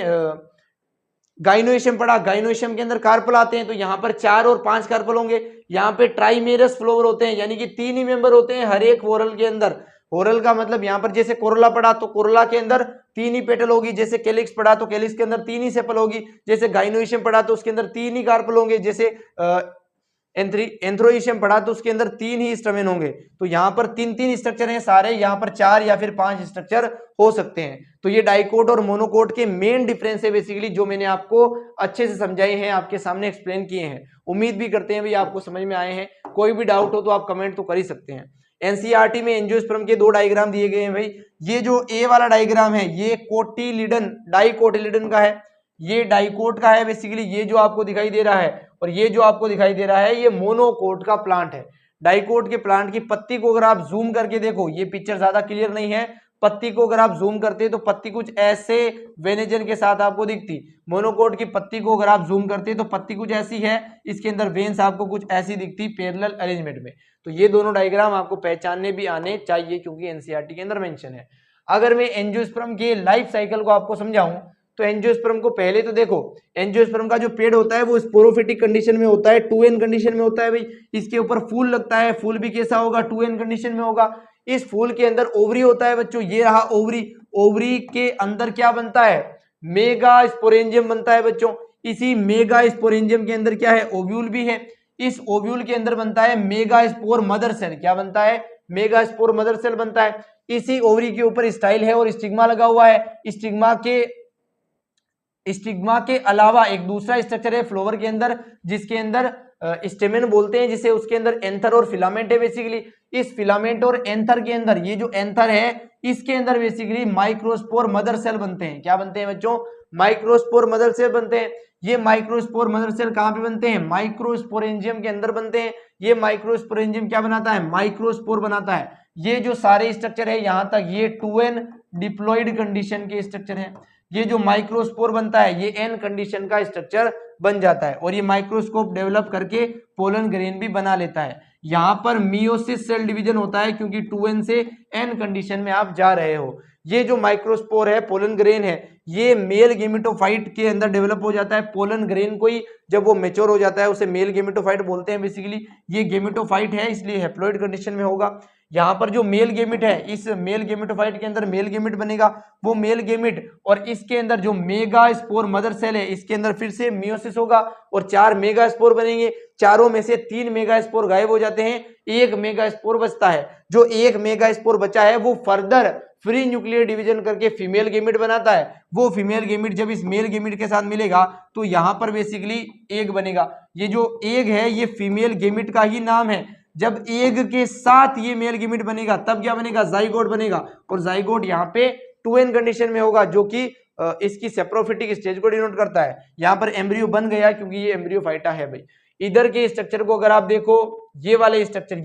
गाइनोइशियम पढ़ा, गाइनोइशियम के अंदर कार्पल आते हैं, तो यहाँ पर 4 और 5 कार्पल होंगे। यहाँ पे ट्राइमेरस फ्लावर होते हैं, यानी कि 3 ही मेंबर होते हैं हर एक वोरल के अंदर। वोरल का मतलब यहाँ पर जैसे कोरोला पढ़ा तो कोरोला के अंदर 3 ही पेटल होगी। जैसे कैलिक्स पढ़ा तो कैलिक्स के अंदर 3 ही सेपल होगी। जैसे गाइनोइशियम पढ़ा तो उसके अंदर 3 ही कार्पल होंगे। जैसे एंथ्रोइशियम पढ़ा तो उसके अंदर 3 ही स्टमेन होंगे। तो यहाँ पर 3 स्ट्रक्चर हैं सारे, यहाँ पर 4 या फिर 5 स्ट्रक्चर हो सकते हैं। तो ये डाइकोट और मोनोकोट के मेन डिफरेंस है बेसिकली, जो मैंने आपको अच्छे से समझाए हैं, आपके सामने एक्सप्लेन किए हैं। उम्मीद भी करते हैं भाई आपको समझ में आए हैं। कोई भी डाउट हो तो आप कमेंट तो कर ही सकते हैं। एनसीईआरटी में एंजियोस्पर्म के 2 डायग्राम दिए गए हैं भाई। ये जो ए वाला डायग्राम है ये कोटिलिडन, डाइकोटिलिडन का है, ये डाइकोट का है बेसिकली। ये जो आपको दिखाई दे रहा है और ये जो आपको दिखाई दे रहा है ये मोनोकोट का प्लांट है। डाइकोट के प्लांट की पत्ती को अगर आप जूम करके देखो, ये पिक्चर ज्यादा क्लियर नहीं है, पत्ती को अगर आप जूम करते तो पत्ती कुछ ऐसे वेनेजन के साथ आपको दिखती। मोनोकोट की पत्ती को अगर आप जूम करते तो पत्ती कुछ ऐसी है, इसके अंदर वेन्स आपको कुछ ऐसी दिखती पैरेलल अरेंजमेंट में। तो ये दोनों डायग्राम आपको पहचानने भी आने चाहिए, क्योंकि एनसीईआरटी के अंदर मेंशन है। अगर मैं एंजियोस्पर्म के लाइफ साइकिल को आपको समझाऊं तो एंजियोस्पर्म को पहले तो देखो, एंजियोस्पर्म का जो पेड़ होता है वो स्पोरोफिटिक कंडीशन में होता है, 2n कंडीशन में होता है भाई। इसके ऊपर फूल लगता है, फूल भी कैसा होगा? 2n कंडीशन में होगा। इस फूल के अंदर ओवरी होता है बच्चों, ये रहा ओवरी। ओवरी के अंदर क्या बनता है? मेगा स्पोरेंजियम बनता है बच्चों। इसी मेगा स्पोरेंजियम के अंदर क्या है? ओव्यूल भी है। इस ओव्यूल के अंदर बनता है मेगा स्पोर मदर सेल। क्या बनता है? मेगा स्पोर मदर सेल बनता है। इसी ओवरी के ऊपर स्टाइल है और स्टिग्मा लगा हुआ है। स्टिग्मा के अलावा एक दूसरा स्ट्रक्चर है फ्लावर के अंदर, जिसके अंदर स्टेमेन बोलते हैं जिसे, उसके अंदर एंथर और फिलामेंट है बेसिकली। इस फिलामेंट और एंथर के अंदर, ये जो एंथर है इसके अंदर बेसिकली माइक्रोस्पोर मदर सेल बनते हैं। क्या बनते हैं बच्चों? माइक्रोस्पोर मदर सेल बनते हैं। ये माइक्रोस्पोर मदर सेल कहाँ पे बनते हैं? माइक्रोस्पोरेंजियम के अंदर बनते हैं। ये माइक्रोस्पोरेंजियम क्या बनाता है? माइक्रोस्पोर बनाता है। ये जो सारे स्ट्रक्चर है यहाँ तक ये 2n डिप्लॉइड कंडीशन के स्ट्रक्चर है। ये जो माइक्रोस्पोर बनता है ये n कंडीशन का स्ट्रक्चर बन जाता है और ये माइक्रोस्कोप डेवलप करके पोलन ग्रेन भी बना लेता है। यहाँ पर मियोसिस सेल डिवीजन होता है क्योंकि 2n से n कंडीशन में आप जा रहे हो। ये जो माइक्रोस्पोर है, पोलन ग्रेन है, ये मेल गेमेटोफाइट के अंदर डेवलप हो जाता है। पोलन ग्रेन को ही जब वो मेच्योर हो जाता है उसे मेल गेमेटोफाइट बोलते हैं बेसिकली। ये गेमेटोफाइट है इसलिए हैप्लॉइड कंडीशन में होगा। यहाँ पर जो मेल गेमिट है, इस मेल गेमेटोफाइट के अंदर मेल गेमिट बनेगा, वो मेल गेमिट, और इसके अंदर जो मेगा स्पोर मदर सेल है इसके अंदर फिर से मियोसिस होगा और 4 मेगा स्पोर बनेंगे। चारों में से 3 मेगा स्पोर गायब हो जाते हैं, 1 मेगा स्पोर बचता है। जो 1 मेगा स्पोर बचा है वो फर्दर फ्री न्यूक्लियर डिवीजन करके फीमेल गेमिट बनाता है। वो फीमेल गेमिट जब इस मेल गेमिट के साथ मिलेगा तो यहाँ पर बेसिकली एग बनेगा। ये जो एग है ये फीमेल गेमिट का ही नाम है। जब एग के साथ ये मेल गेमिट बनेगा तब क्या बनेगा? जाइगोट बनेगा। और जाइगोट यहाँ पे 2n कंडीशन में होगा, जो कि इसकी सेप्रोफिटिक स्टेज को डिनोट करता है। यहाँ पर एम्ब्रियो बन गया क्योंकि ये एम्ब्रियो फाइटा है भाई। इधर के स्ट्रक्चर को अगर आप देखो ये वाले स्ट्रक्चर,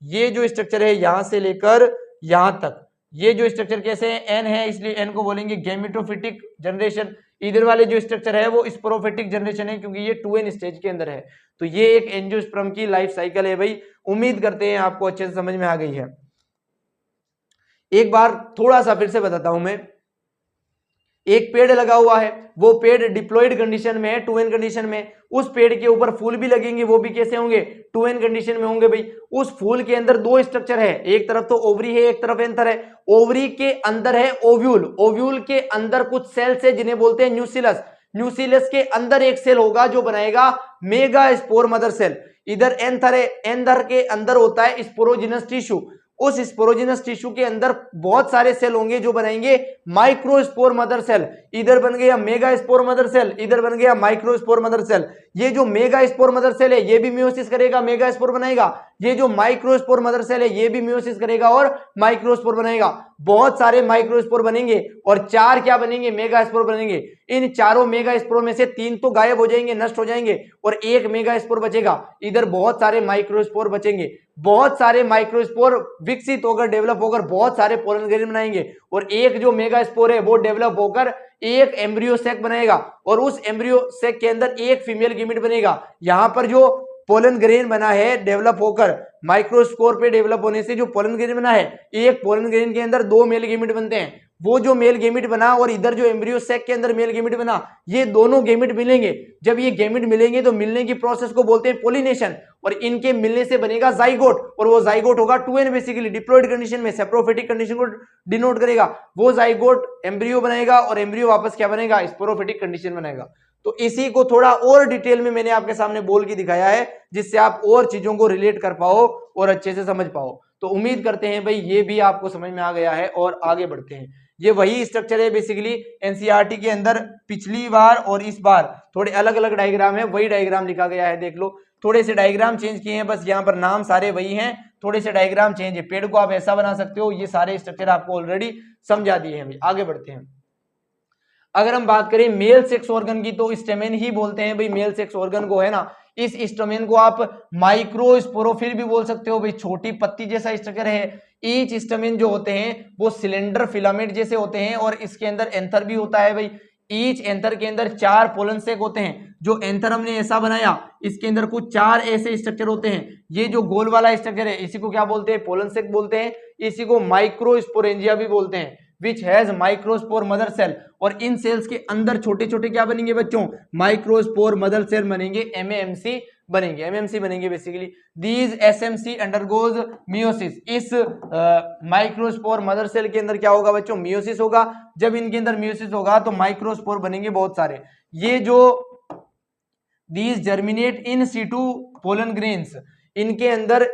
ये जो स्ट्रक्चर है यहां से लेकर यहां तक, ये जो स्ट्रक्चर कैसे है, एन है, इसलिए एन को बोलेंगे गैमेटोफिटिक जनरेशन। इधर वाले जो स्ट्रक्चर है वो स्पोरोफिटिक जनरेशन है, क्योंकि ये 2n स्टेज के अंदर है। तो ये एक एंजियोस्पर्म की लाइफ साइकिल है भाई। उम्मीद करते हैं आपको अच्छे से समझ में आ गई है। एक बार थोड़ा सा फिर से बताता हूं मैं। एक पेड़ लगा हुआ है, वो पेड़ डिप्लॉयड कंडीशन में है, 2n कंडीशन में। उस पेड़ के ऊपर फूल भी लगेंगे, वो भी कैसे होंगे, 2n कंडीशन में होंगे भाई। उस फूल के अंदर दो स्ट्रक्चर है, एक तरफ तो ओवरी है, एक तरफ एंथर है। ओवरी के अंदर है ओव्यूल, ओव्यूल के अंदर कुछ सेल्स है जिन्हें बोलते हैं न्यूसिलस। न्यूसिलस के अंदर एक सेल होगा जो बनाएगा मेगा स्पोर मदर सेल। इधर एंथर है, एंथर के अंदर होता है स्पोरोजिनस टिश्यू। उस स्पोरोजिनस टिश्यू के अंदर बहुत सारे सेल होंगे जो बनाएंगे माइक्रोस्पोर मदर सेल। इधर बन गया मेगा स्पोर मदर सेल, इधर बन गया माइक्रोस्पोर मदर सेल। ये जो मेगा स्पोर मदर सेल है ये भी मियोसिस करेगा, मेगा स्पोर बनाएगा। ये जो माइक्रोस्पोर मदर सेल है ये भी मियोसिस करेगा और माइक्रोस्पोर बनाएगा। बहुत सारे माइक्रोस्पोर बनेंगे और 4 क्या बनेंगे, मेगा स्पोर बनेंगे। इन चारों मेगा स्पोर में से 3 तो गायब हो जाएंगे, नष्ट हो जाएंगे, और एक मेगा स्पोर बचेगा। इधर बहुत सारे माइक्रोस्पोर बचेंगे। बहुत सारे माइक्रोस्पोर विकसित होकर डेवलप होकर बहुत सारे पोलन ग्रेन बनाएंगे, और एक जो मेगा स्पोर है वो डेवलप होकर एक एम्ब्रियो सैक बनाएगा, और उस एम्ब्रियो सैक के अंदर एक फीमेल गैमीट बनेगा। यहां पर जो पोलन ग्रेन बना है डेवलप होकर, माइक्रोस्पोर पे डेवलप होने से जो पोलन ग्रेन बना है, एक पोलन ग्रेन के अंदर 2 मेल गैमीट बनते हैं। वो जो मेल गैमीट बना और इधर जो एम्ब्रियो सैक के अंदर मेल गैमीट बना, ये दोनों गैमीट मिलेंगे। जब ये गैमीट मिलेंगे तो मिलने की प्रोसेस को बोलते हैं पोलिनेशन, और इनके मिलने से बनेगा जाइगोट, और वो जाइगोट होगा 2n बेसिकली डिप्लॉयड कंडीशन में, सेप्रोफिटिक कंडीशन को डिनोट करेगा। वो जाइगोट एम्ब्रियो बनाएगा और एम्ब्रियो वापस क्या बनेगा, स्पोरोफिटिक कंडीशन बनाएगा। तो इसी को थोड़ा और डिटेल में मैंने आपके सामने बोल के दिखाया है, जिससे आप और चीजों को रिलेट कर पाओ और अच्छे से समझ पाओ। तो उम्मीद करते हैं भाई ये भी आपको समझ में आ गया है, और आगे बढ़ते हैं। ये वही स्ट्रक्चर है बेसिकली एनसीईआरटी के अंदर। पिछली बार और इस बार थोड़े अलग अलग डायग्राम है, वही डायग्राम लिखा गया है, देख लो। थोड़े से डायग्राम चेंज किए हैं, बस यहाँ पर नाम सारे वही हैं, थोड़े से डायग्राम चेंज है। पेड़ को आप ऐसा बना सकते हो, ये सारे स्ट्रक्चर आपको ऑलरेडी समझा दिए हैं। आगे बढ़ते हैं। अगर हम बात करें मेल सेक्स ऑर्गन की, तो स्टेमेन ही बोलते हैं भाई मेल सेक्स ऑर्गन को, है ना। इस स्टेमेन को आप माइक्रोस्पोरोफिल भी बोल सकते हो भाई, छोटी पत्ती जैसा स्ट्रक्चर है। ईच स्टेमेन जो होते हैं वो सिलेंडर फिलामेंट जैसे होते हैं, और इसके अंदर एंथर भी होता है भाई। ईच एंथर के अंदर 4 पोलन सेक होते हैं। जो एंथर हमने ऐसा बनाया, इसके अंदर कुछ 4 ऐसे स्ट्रक्चर होते हैं। ये जो गोल वाला स्ट्रक्चर है इसी को क्या बोलते हैं, पोलन सेक बोलते हैं। इसी को माइक्रोस्पोरेंजिया भी बोलते हैं, which has microspore mother cell. और इन सेल्स के अंदर छोटे छोटे क्या बनेंगे बच्चों, माइक्रोस्पोर मदर सेल बनेंगे, एमएमसी बनेंगे, एमएमसी बनेंगे basically. These SMC undergoes meiosis. इस माइक्रोस्पोर मदर सेल के अंदर क्या होगा बच्चों, मियोसिस होगा। जब इनके अंदर मियोसिस होगा तो माइक्रोस्पोर बनेंगे बहुत सारे। ये जो these germinate in situ pollen grains, इनके अंदर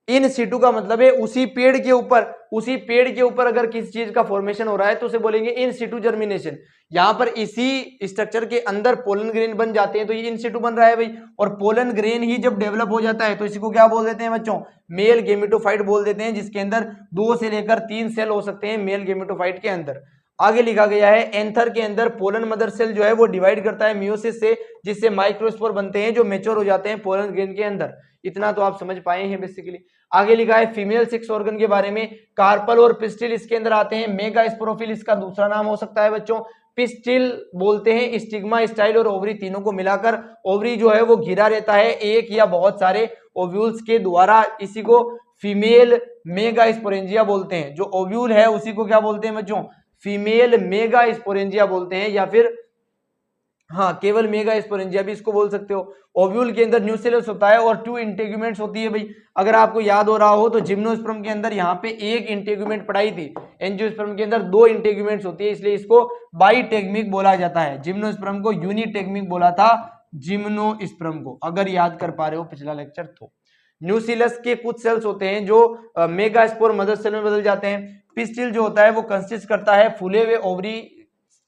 इन सीटू का मतलब है उसी पेड़ के ऊपर, उसी पेड़ के ऊपर अगर किसी चीज का फॉर्मेशन हो रहा है तो उसे बोलेंगे इन सीटू जर्मिनेशन। यहां पर इसी स्ट्रक्चर के अंदर पोलन ग्रेन बन जाते हैं, तो ये इन सीटू बन रहा है भाई। और पोलन ग्रेन ही जब डेवलप हो जाता है तो इसी को क्या बोल देते हैं बच्चों, मेल गेमेटोफाइट बोल देते हैं, जिसके अंदर 2 से लेकर 3 सेल हो सकते हैं मेल गेमेटोफाइट के अंदर। आगे लिखा गया है एंथर के अंदर पोलन मदर सेल जो है वो डिवाइड करता है मियोसिस से, जिससे माइक्रोस्पोर बनते हैं जो मेच्योर हो जाते हैं पोलन ग्रेन के अंदर। इतना तो आप समझ पाए हैं बेसिकली। आगे लिखा है फीमेल सेक्स ऑर्गन के बारे में, कार्पल और पिस्टिल इसके अंदर आते हैं। मेगा स्पोरोफिल इसका दूसरा नाम हो सकता है बच्चों। पिस्टिल बोलते हैं स्टिग्मा, स्टाइल और ओवरी तीनों को मिलाकर। ओवरी जो है वो घिरा रहता है एक या बहुत सारे ओव्यूल्स के द्वारा, इसी को फीमेल मेगा स्पोरेंजिया बोलते हैं। जो ओव्यूल है उसी को क्या बोलते हैं बच्चों, फीमेल मेगा स्पोरेंजिया बोलते हैं, या फिर हाँ केवल मेगा स्पोरेंजिया भी इसको बोल सकते हो। ओव्यूल के अंदर न्यूक्लियस होता है और 2 इंटेग्यूमेंट्स होती है भाई। अगर आपको याद हो रहा हो तो जिम्नोस्पर्म के अंदर यहाँ पे 1 इंटेग्यूमेंट पढ़ाई थी, एंजियोस्पर्म के अंदर 2 इंटेग्यूमेंट्स होती है, इसलिए इसको बाईटेग्मिक बोला जाता है। जिम्नोस्पर्म को यूनिटेग्मिक बोला था, जिम्नोस्पर्म को, अगर याद कर पा रहे हो पिछला लेक्चर तो। न्यूक्लियस के कुछ सेल्स होते हैं जो मेगास्पोर मदर सेल में बदल जाते हैं। पिस्टिल जो होता है वो कंसिस्ट करता है फूले हुए ओवरी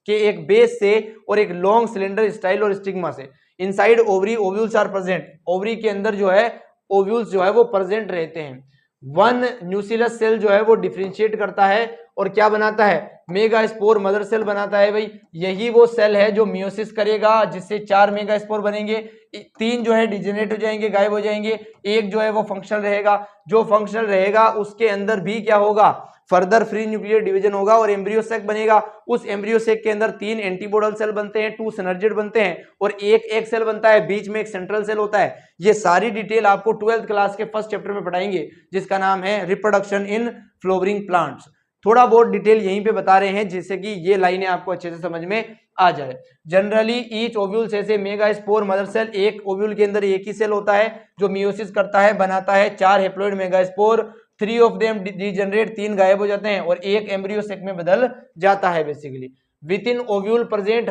के एक बेस से और एक लॉन्ग सिलेंडर स्टाइल और स्टिग्मा से। Inside ovary ovules are present, ovary के अंदर जो है ओव्यूल्स जो है वो प्रेजेंट रहते हैं। वन न्यूक्लियस सेल जो है वो डिफरेंशिएट करता है और क्या बनाता है, मेगा स्पोर मदर सेल बनाता है भाई। यही वो सेल है जो मियोसिस करेगा, जिससे 4 मेगा स्पोर बनेंगे, 3 जो है डिजेनरेट हो जाएंगे, गायब हो जाएंगे, एक जो है वो फंक्शनल रहेगा। जो फंक्शनल रहेगा उसके अंदर भी क्या होगा, फर्दर फ्री न्यूक्लियर डिवीजन होगा और एम्ब्रियो सेक बनेगा। उस एम्ब्रियो सेक के अंदर 3 एंटीपोडल सेल बनते हैं, 2 सिनर्जिड बनते हैं और एक सेल बनता है, बीच में एक सेंट्रल सेल होता है। ये सारी डिटेल आपको 12th क्लास के फर्स्ट चैप्टर में पढ़ाएंगे, जिसका नाम है रिप्रोडक्शन इन फ्लोवरिंग प्लांट्स। थोड़ा बहुत डिटेल यहीं पे बता रहे हैं जिससे कि ये लाइनें आपको अच्छे से समझ में आ जाए। जनरली ईच ओव्यूल से मेगा स्पोर मदर सेल, एक ओव्यूल के अंदर एक ही सेल होता है जो मियोसिस करता है, बनाता है 4 haploid mega spore, 3 of them degenerate, 3 गायब हो जाते हैं और एक एम्ब्रियो सेक में बदल जाता है basically. With in ovule present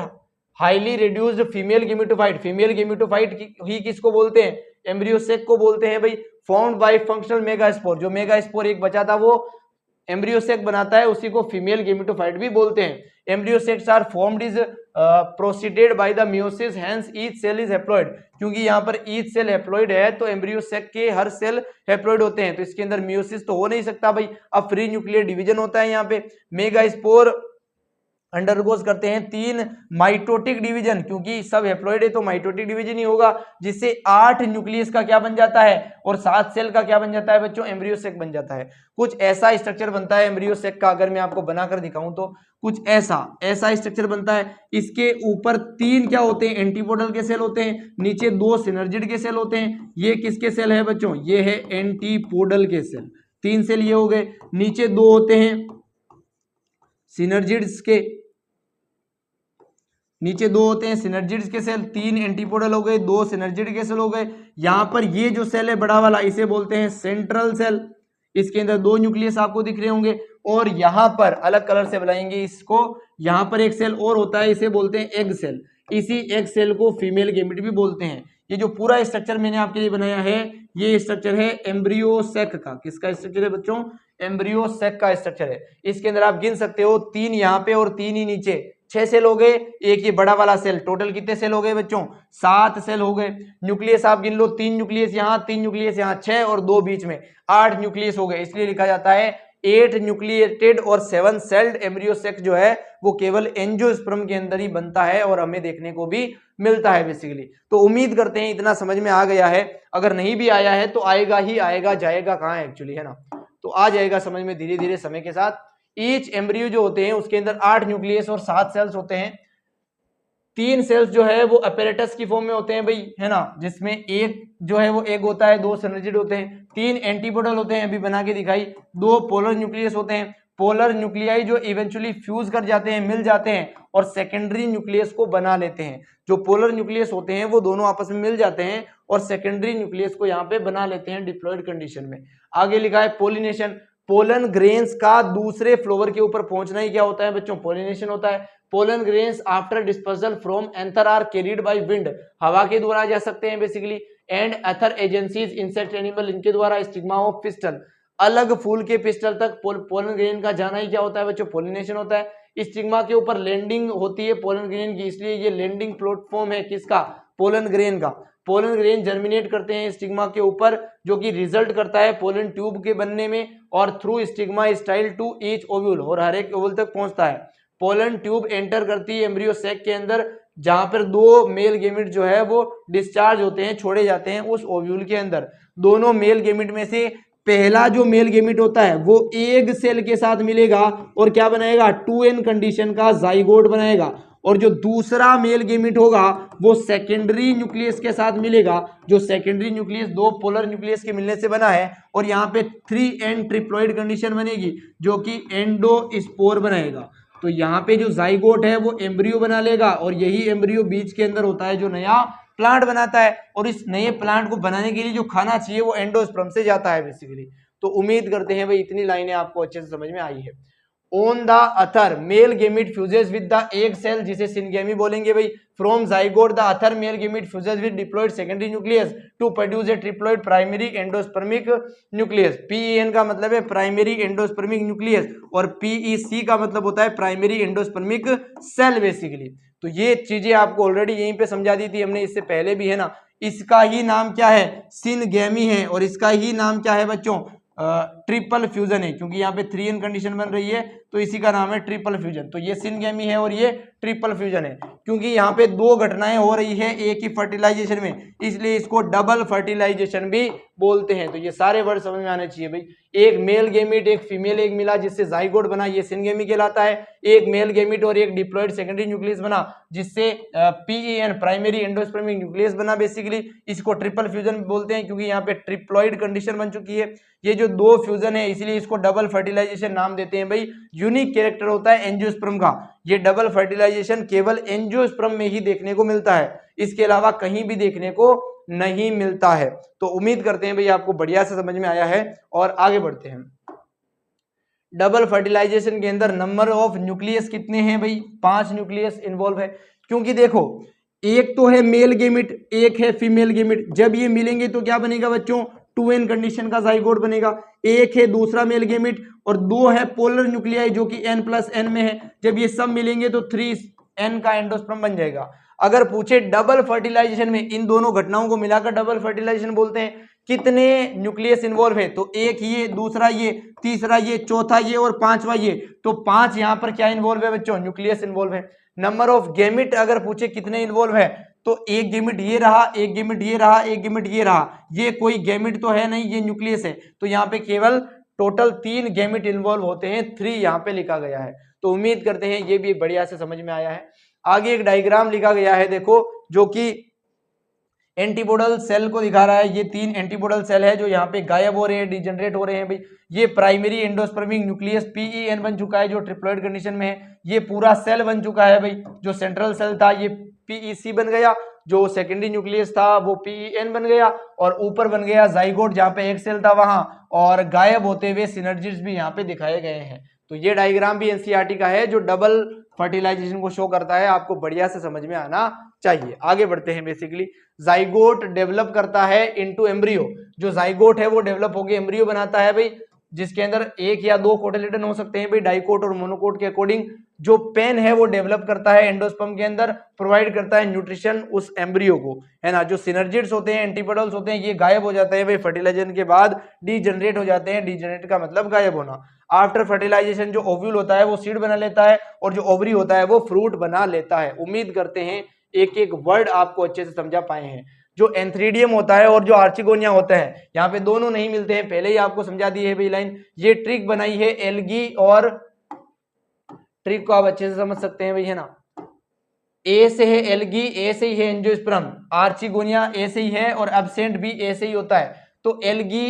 highly reduced female gametophyte, female gametophyte ही किसको बोलते हैं, एम्ब्रियो सेक को बोलते हैं भाई। Found by functional megaspore, जो मेगा स्पोर एक बचा था वो एम्ब्रियो सेक बनाता है, उसी को फीमेल गेमेटोफाइट भी बोलते हैं। Embryo sacs are formed is proceeded by the meiosis, hence each cell is haploid. क्योंकि यहाँ पर ईच सेल हैप्लॉइड है तो एम्ब्रियो सेक के हर सेल हैप्लॉइड होते हैं, तो इसके अंदर मियोसिस तो हो नहीं सकता भाई। अब फ्री न्यूक्लियर डिवीजन होता है यहाँ पे। मेगा स्पोर अंडरगोज करते हैं 3 माइटोटिक डिवीजन, क्योंकि सब हैप्लॉइड है तो माइटोटिक डिवीजन ही होगा, जिससे 8 न्यूक्लियस का क्या बन जाता है और 7 सेल का क्या बन जाता है बच्चों, एम्ब्रियो सेक बन जाता है। कुछ ऐसा स्ट्रक्चर बनता है एम्ब्रियो सेक का, अगर मैं आपको बनाकर दिखाऊं तो कुछ ऐसा स्ट्रक्चर बनता है। इसके ऊपर 3 क्या होते हैं, एंटीपोडल के सेल होते हैं, नीचे 2 सिनर्जिड के सेल होते हैं। ये किसके सेल है बच्चों, ये है एंटीपोडल के सेल, 3 सेल ये हो गए। नीचे 2 होते हैं सिनर्जिड्स के, नीचे 2 होते हैं सिनर्जिड्स के सेल, 3 एंटीपोडल हो गए, 2 सिनर्जिड के सेल हो गए। यहां पर ये जो सेल है बड़ा वाला, इसे बोलते हैं सेंट्रल सेल, इसके अंदर 2 न्यूक्लियस आपको दिख रहे होंगे। और यहां पर अलग कलर से बनाएंगे इसको, यहां पर एक सेल और होता है, इसे बोलते हैं एग सेल। इसी एग सेल को फीमेल गेमेट भी बोलते हैं। ये जो पूरा स्ट्रक्चर मैंने आपके लिए बनाया है, ये स्ट्रक्चर है एम्ब्रियो सेक का। किसका स्ट्रक्चर है बच्चों, एम्ब्रियो सेक का स्ट्रक्चर है। इसके अंदर आप गिन सकते हो 3 यहाँ पे और 3 ही नीचे, 6 सेल हो गए, एक ये बड़ा वाला सेल। टोटल कितने सेल हो गए बच्चों, 7 सेल हो गए। न्यूक्लियस आप गिन लो, 3 न्यूक्लियस यहाँ, 3 न्यूक्लियस यहाँ, 6 और 2 बीच में, 8 न्यूक्लियस हो गए। इसलिए लिखा जाता है 8 न्यूक्लिएटेड और 7 सेल्ड एम्ब्रियो सेक जो है वो केवल एंजियोस्पर्म के अंदर ही बनता है और हमें देखने को भी मिलता है बेसिकली। तो उम्मीद करते हैं इतना समझ में आ गया है। अगर नहीं भी आया है तो आएगा ही आएगा, जाएगा कहाँ एक्चुअली, है ना, तो आ जाएगा समझ में धीरे धीरे समय के साथ। ईच एम्ब्रियो जो होते हैं उसके अंदर 8 न्यूक्लियस और 7 सेल्स होते हैं। 3 सेल्स जो है वो अपैरेटस की फॉर्म में होते हैं भाई, है ना, जिसमें एक जो है वो एग होता है, 2 सिनर्जिड होते हैं, 3 एंटीपोडल होते हैं, अभी बना के दिखाई, 2 पोलर न्यूक्लियस होते हैं। पोलर न्यूक्लियाई जो इवेंचुअली फ्यूज कर जाते हैं, मिल जाते हैं और सेकेंडरी न्यूक्लियस को बना लेते हैं। जो पोलर न्यूक्लियस होते हैं वो दोनों आपस में मिल जाते हैं और सेकेंडरी न्यूक्लियस को यहाँ पे बना लेते हैं डिप्लॉयड कंडीशन में। आगे लिखा है पोलिनेशन, पोलन ग्रेन्स का दूसरे फ्लोवर के ऊपर पहुंचना ही क्या होता है बच्चों, पोलिनेशन होता है। Pollen grains after dispersal from anther are carried by wind, हवा के द्वारा जा सकते हैं basically, and other agencies insect animal, इनके द्वारा स्टिग्मा ऑफ पिस्टल, अलग फूल के पिस्टल तक पोलन ग्रेन का जाना ही क्या होता है बच्चों, पोलिनेशन होता है। स्टिग्मा के ऊपर लैंडिंग होती है पोलन ग्रेन की, इसलिए ये लैंडिंग प्लेटफॉर्म है किसका, पोलन ग्रेन का। पोलन ग्रेन जर्मिनेट करते हैं स्टिग्मा के ऊपर, जो कि रिजल्ट करता है पोलन ट्यूब के बनने में, और through stigma style to each ovule, और हर एक ओव्यूल तक पहुंचता है। पोलन ट्यूब एंटर करती है एम्ब्रियो सैक के अंदर, जहां पर 2 मेल गेमिट जो है वो डिस्चार्ज होते हैं, छोड़े जाते हैं उस ओव्यूल के अंदर। दोनों मेल गेमिट में से पहला जो मेल गेमिट होता है वो एग सेल के साथ मिलेगा और क्या बनाएगा, 2n कंडीशन का जाइगोट बनाएगा, और जो दूसरा मेल गेमिट होगा वो सेकेंडरी न्यूक्लियस के साथ मिलेगा, जो सेकेंडरी न्यूक्लियस 2 पोलर न्यूक्लियस के मिलने से बना है, और यहाँ पे 3n ट्रिप्लॉइड कंडीशन बनेगी जो कि एंडोस्पोर बनाएगा। तो यहाँ पे जो जाइगोट है वो एम्ब्रियो बना लेगा, और यही एम्ब्रियो बीज के अंदर होता है जो नया प्लांट बनाता है, और इस नए प्लांट को बनाने के लिए जो खाना चाहिए वो एंडोस्पर्म से जाता है बेसिकली। तो उम्मीद करते हैं भाई इतनी लाइनें आपको अच्छे से समझ में आई है। On the other male gamete fuses with the egg cell, जिसे सिनगेमी बोलेंगे भाई। From zygote the other male gamete fuses with diploid secondary nucleus to produce a triploid primary endospermic nucleus. PEN का मतलब है प्राइमरी एंडोस्पर्मिक न्यूक्लियस, और पीईसी का मतलब होता है प्राइमरी एंडोस्पर्मिक सेल बेसिकली। तो ये चीजें आपको ऑलरेडी यहीं पे समझा दी थी हमने इससे पहले भी, है ना। इसका ही नाम क्या है, सिनगेमी है, और इसका ही नाम क्या है बच्चों, ट्रिपल फ्यूजन है, क्योंकि यहाँ पे 3n कंडीशन बन रही है, तो तो इसी का नाम है ट्रिपल फ्यूजन। तो ये सिनगेमी है और ये ट्रिपल फ्यूजन है, क्योंकि यहाँ पे दो घटनाएं हो रही है एक ही फर्टिलाइजेशन में, इसलिए इसको डबल फर्टिलाइजेशन भी बोलते हैं। तो ये सारे वर्ड समझ में आने चाहिए भाई। एक मेल गेमिट एक फीमेल एग मिला जिससे जाइगोट बना, ये सिनगेमी कहलाता है। एक मेल गेमिट और एक डिप्लॉयड सेकेंडरी न्यूक्लियस बना जिससे पीईएन प्राइमरी एंडोस्पर्मिक न्यूक्लियस बना, बेसिकली इसको ट्रिपल फ्यूजन बोलते हैं, क्योंकि यहाँ पे ट्रिप्लॉइड कंडीशन बन चुकी है। ये जो दो फ्यूजन है इसलिए इसको डबल फर्टिलाइजेशन नाम देते हैं भाई। यूनिक कैरेक्टर होता है एंजियोस्पर्म का, ये डबल फर्टिलाइजेशन केवल एंजियोस्पर्म में ही देखने को मिलता है, इसके अलावा कहीं भी देखने को नहीं मिलता है। तो उम्मीद करते हैं भाई आपको बढ़िया से समझ में आया है और आगे बढ़ते हैं। डबल फर्टिलाइजेशन के अंदर नंबर ऑफ न्यूक्लियस कितने हैं भाई? 5 न्यूक्लियस इन्वॉल्व है, क्योंकि देखो एक तो है मेल गेमिट एक है फीमेल गेमिट, जब ये मिलेंगे तो क्या बनेगा बच्चों? 2n कंडीशन का जाइगोट बनेगा। एक है दूसरा मेल गेमिट और दो है पोलर न्यूक्लियाई जो कि n+n में है, जब ये सब मिलेंगे तो 3n का एंडोस्पर्म बन जाएगा। अगर पूछे डबल फर्टिलाइजेशन में इन दोनों घटनाओं को मिलाकर डबल फर्टिलाइजेशन बोलते हैं, कितने न्यूक्लियस इन्वॉल्व है? तो एक ये, दूसरा ये, तीसरा ये, चौथा ये और पांचवा ये। तो 5 यहाँ पर क्या इन्वॉल्व है बच्चों? न्यूक्लियस इन्वॉल्व है। नंबर ऑफ गेमिट अगर पूछे कितने इन्वॉल्व है, तो एक गेमिट ये रहा, एक गेमिट ये रहा, एक गेमिट ये रहा, ये कोई गेमिट तो है नहीं, ये न्यूक्लियस है। तो यहाँ पे केवल टोटल 3 गेमिट इन्वॉल्व होते हैं, 3 यहाँ पे लिखा गया है। तो उम्मीद करते हैं ये भी बढ़िया से समझ में आया है। आगे एक डायग्राम लिखा गया है देखो, जो कि एंटीपोडल सेल को दिखा रहा है। ये 3 एंटीपोडल सेल है जो यहाँ पे गायब हो रहे हैं, डिजनरेट हो रहे हैं भाई। ये प्राइमरी एंडोस्पर्मिक न्यूक्लियस पीईएन बन चुका है जो ट्रिप्लॉइड कंडीशन में है। ये पूरा सेल बन चुका है भाई, जो सेंट्रल सेल था ये पीईसी बन गया, जो सेकेंडरी न्यूक्लियस था वो पीईएन बन गया, और ऊपर बन गया जाइगोट जहाँ पे एक सेल था वहां, और गायब होते हुए सिनर्जिड्स भी यहाँ पे दिखाए गए हैं। तो ये डायग्राम भी एनसीईआरटी का है जो डबल फर्टिलाइजेशन को शो करता है, आपको बढ़िया से समझ में आना चाहिए। आगे बढ़ते हैं। बेसिकली जाइगोट डेवलप करता है इनटू एम्ब्रियो, जो जाइगोट है वो डेवलप होकर एम्ब्रियो बनाता है भाई, जिसके अंदर एक या दो कोटिलेडन हो सकते हैं भाई, डाइकोट और मोनोकोट के अकॉर्डिंग। जो पेन है वो डेवलप करता है एंडोस्पर्म के अंदर, प्रोवाइड करता है न्यूट्रिशन उस एम्ब्रियो को, है ना। जो सिनर्जिड्स होते हैं, एंटीपोडल्स होते हैं, ये गायब हो जाते हैं भाई फर्टिलाइजेशन के बाद, डीजनरेट हो जाते हैं। डीजनरेट का मतलब गायब होना। आफ्टर फर्टिलाइजेशन जो ओव्यूल होता है वो सीड बना लेता है, और जो ओवरी होता है वो फ्रूट बना लेता है। उम्मीद करते हैं एक एक वर्ड आपको अच्छे से समझा पाए हैं। जो एंथ्रीडियम होता है और जो आर्चिगोनिया होता है, यहाँ पे दोनों नहीं मिलते हैं, पहले ही आपको समझा दी है भाई लाइन। ये ट्रिक बनाई है एल्गी, और ट्रिक को आप अच्छे से समझ सकते हैं भाई, है ना। ए से है एल्गी, ए से ही है एंजियोस्पर्म, आर्चिगोनिया ए से ही है, और एब्सेंट भी ए से ही होता है। तो एल्गी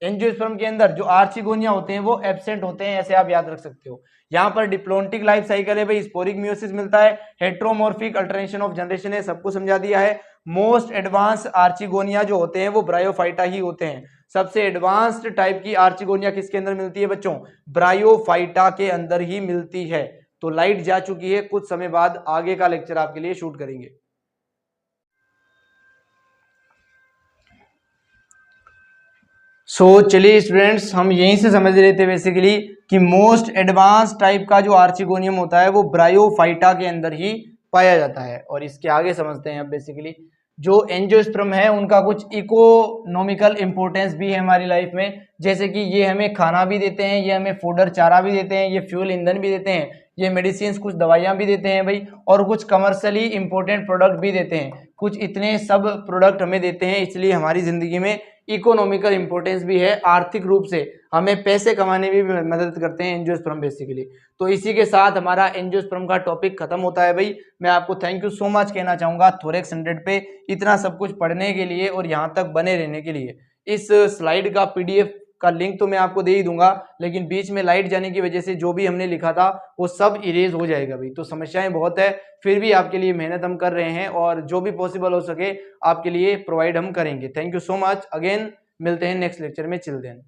एंजियोस्पर्म के अंदर जो आर्चिगोनिया होते हैं वो एब्सेंट होते हैं, ऐसे आप याद रख सकते हो। यहाँ पर डिप्लोन्टिक लाइफ साइकिल है भाई, स्पोरिक मियोसिस मिलता है, हेट्रोमॉर्फिक अल्टरनेशन ऑफ जनरेशन है, सबको समझा दिया है। मोस्ट एडवांस आर्चिगोनिया जो होते हैं वो ब्रायोफाइटा ही होते हैं। सबसे एडवांस्ड टाइप की आर्चिगोनिया किसके अंदर मिलती है बच्चों? ब्रायोफाइटा के अंदर ही मिलती है। तो लाइट जा चुकी है, कुछ समय बाद आगे का लेक्चर आपके लिए शूट करेंगे। चलिए स्टूडेंट्स, हम यहीं से समझ रहे थे बेसिकली कि मोस्ट एडवांस टाइप का जो आर्चिगोनियम होता है वो ब्रायोफाइटा के अंदर ही पाया जाता है। और इसके आगे समझते हैं अब बेसिकली जो एंजियोस्पर्म है उनका कुछ इकोनॉमिकल इंपॉर्टेंस भी है हमारी लाइफ में, जैसे कि ये हमें खाना भी देते हैं, ये हमें फूडर चारा भी देते हैं, ये फ्यूल ईंधन भी देते हैं, ये मेडिसिन कुछ दवाइयाँ भी देते हैं भाई, और कुछ कमर्शियली इंपॉर्टेंट प्रोडक्ट भी देते हैं। कुछ इतने सब प्रोडक्ट हमें देते हैं, इसलिए हमारी जिंदगी में इकोनॉमिकल इंपॉर्टेंस भी है, आर्थिक रूप से हमें पैसे कमाने में भी मदद करते हैं एंजियोस्पर्म बेसिकली। तो इसी के साथ हमारा एंजियोस्पर्म का टॉपिक खत्म होता है भाई। मैं आपको थैंक यू सो मच कहना चाहूँगा थोरेक्स 100 पे इतना सब कुछ पढ़ने के लिए और यहाँ तक बने रहने के लिए। इस स्लाइड का PDF का लिंक तो मैं आपको दे ही दूंगा, लेकिन बीच में लाइट जाने की वजह से जो भी हमने लिखा था वो सब इरेज हो जाएगा भाई। तो समस्याएं बहुत है, फिर भी आपके लिए मेहनत हम कर रहे हैं और जो भी पॉसिबल हो सके आपके लिए प्रोवाइड हम करेंगे। Thank you so much. Again मिलते हैं नेक्स्ट लेक्चर में। Chill then.